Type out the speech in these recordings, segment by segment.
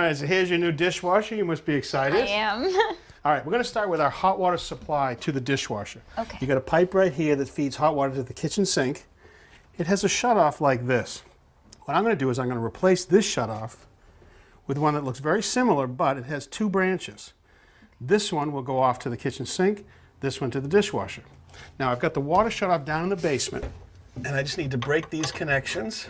right, so here's your new dishwasher. You must be excited. I am. All right, we're going to start with our hot water supply to the dishwasher. Okay. You got a pipe right here that feeds hot water to the kitchen sink. It has a shutoff like this. What I'm going to do is I'm going to replace this shutoff with one that looks very similar, but it has two branches. This one will go off to the kitchen sink, this one to the dishwasher. Now I've got the water shutoff down in the basement, and I just need to break these connections.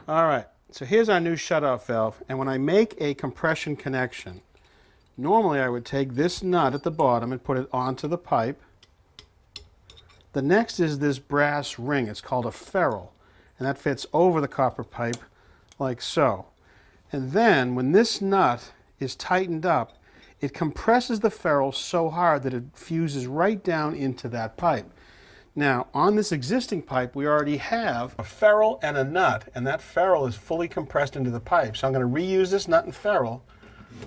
All right, so here's our new shutoff valve, and when I make a compression connection, normally I would take this nut at the bottom and put it onto the pipe. The next is this brass ring. It's called a ferrule, and that fits over the copper pipe like so. And then when this nut is tightened up, it compresses the ferrule so hard that it fuses right down into that pipe. Now, on this existing pipe, we already have a ferrule and a nut, and that ferrule is fully compressed into the pipe. So I'm going to reuse this nut and ferrule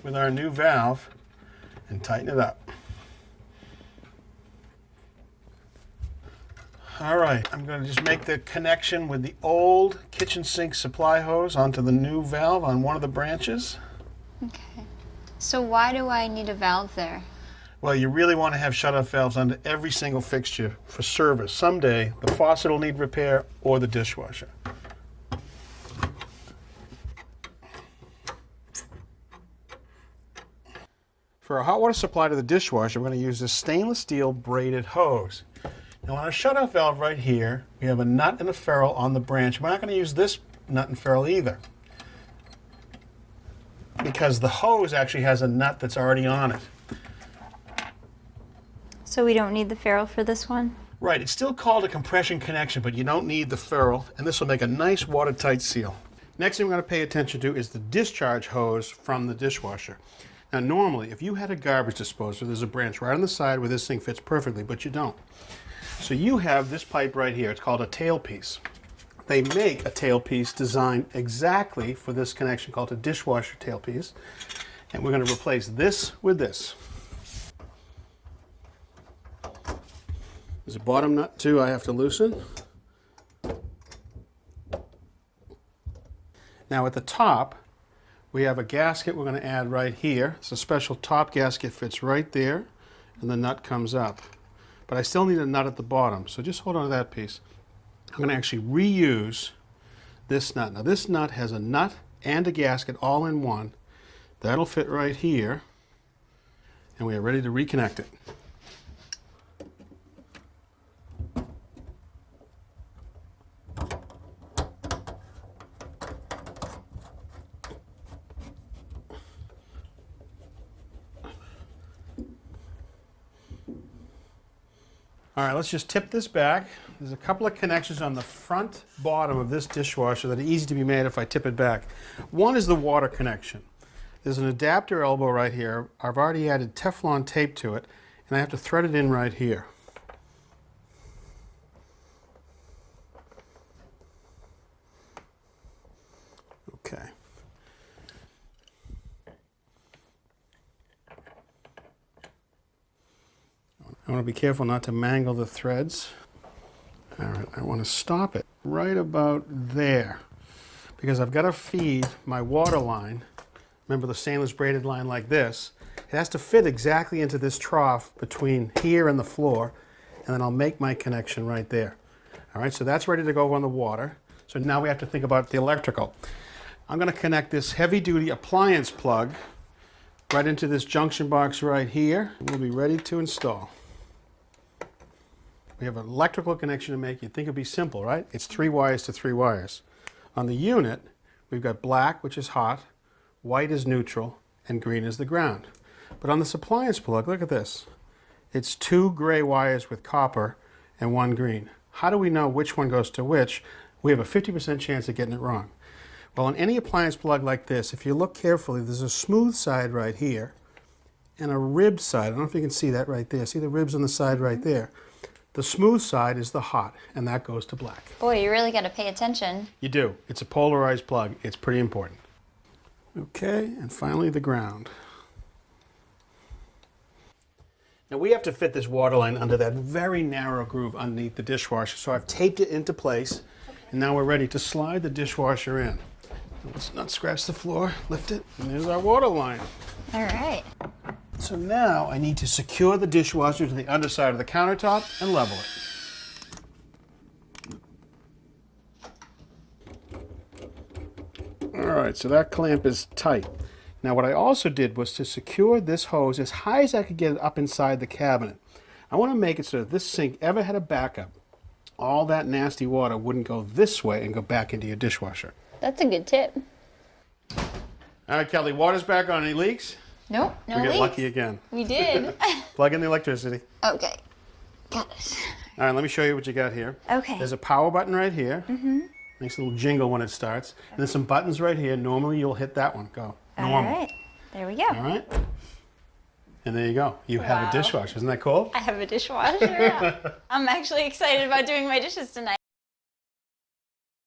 with our new valve and tighten it up. All right, I'm going to just make the connection with the old kitchen sink supply hose onto the new valve on one of the branches. Okay. So why do I need a valve there? Well, you really want to have shutoff valves onto every single fixture for service. Someday, the faucet will need repair or the dishwasher. For our hot water supply to the dishwasher, we're going to use this stainless steel braided hose. Now on our shutoff valve right here, we have a nut and a ferrule on the branch. We're not going to use this nut and ferrule either, because the hose actually has a nut that's already on it. So we don't need the ferrule for this one? Right, it's still called a compression connection, but you don't need the ferrule, and this will make a nice watertight seal. Next thing we're going to pay attention to is the discharge hose from the dishwasher. Now normally, if you had a garbage disposer, there's a branch right on the side where this thing fits perfectly, but you don't. So you have this pipe right here. It's called a tailpiece. They make a tailpiece designed exactly for this connection called a dishwasher tailpiece, and we're going to replace this with this. There's a bottom nut too I have to loosen. Now at the top, we have a gasket we're going to add right here. It's a special top gasket, fits right there, and the nut comes up. But I still need a nut at the bottom, so just hold on to that piece. I'm going to actually reuse this nut. Now this nut has a nut and a gasket all in one. That'll fit right here, and we are ready to reconnect it. All right, let's just tip this back. There's a couple of connections on the front bottom of this dishwasher that are easy to be made if I tip it back. One is the water connection. There's an adapter elbow right here. I've already added Teflon tape to it, and I have to thread it in right here. Okay. I want to be careful not to mangle the threads. All right, I want to stop it right about there, because I've got to feed my water line. Remember the stainless braided line like this? It has to fit exactly into this trough between here and the floor, and then I'll make my connection right there. All right, so that's ready to go on the water. So now we have to think about the electrical. I'm going to connect this heavy-duty appliance plug right into this junction box right here. We'll be ready to install. We have an electrical connection to make. You'd think it'd be simple, right? It's 3 wires to 3 wires. On the unit, we've got black, which is hot, white is neutral, and green is the ground. But on this appliance plug, look at this. It's 2 gray wires with copper and 1 green. How do we know which one goes to which? We have a 50% chance of getting it wrong. Well, on any appliance plug like this, if you look carefully, there's a smooth side right here and a rib side. I don't know if you can see that right there. See the ribs on the side right there? The smooth side is the hot, and that goes to black. Boy, you really got to pay attention. You do. It's a polarized plug. It's pretty important. Okay, and finally the ground. Now we have to fit this water line under that very narrow groove underneath the dishwasher. So I've taped it into place. And now we're ready to slide the dishwasher in. Let's not scratch the floor. Lift it. And there's our water line. All right. So now I need to secure the dishwasher to the underside of the countertop and level it. All right, so that clamp is tight. Now what I also did was to secure this hose as high as I could get it up inside the cabinet. I want to make it so that if this sink ever had a backup, all that nasty water wouldn't go this way and go back into your dishwasher. That's a good tip. All right, Kelly, water's back on. Any leaks? Nope, no We leaks. get lucky again. We did. Plug in the electricity. Okay. Got it. All right, let me show you what you got here. Okay. There's a power button right here. Makes a little jingle when it starts. And there's some buttons right here. Normally you'll hit that one. Go. Normal. All right. There we go. All right. And there you go. You have Wow. a dishwasher. Isn't that cool? I have a dishwasher. I'm actually excited about doing my dishes tonight.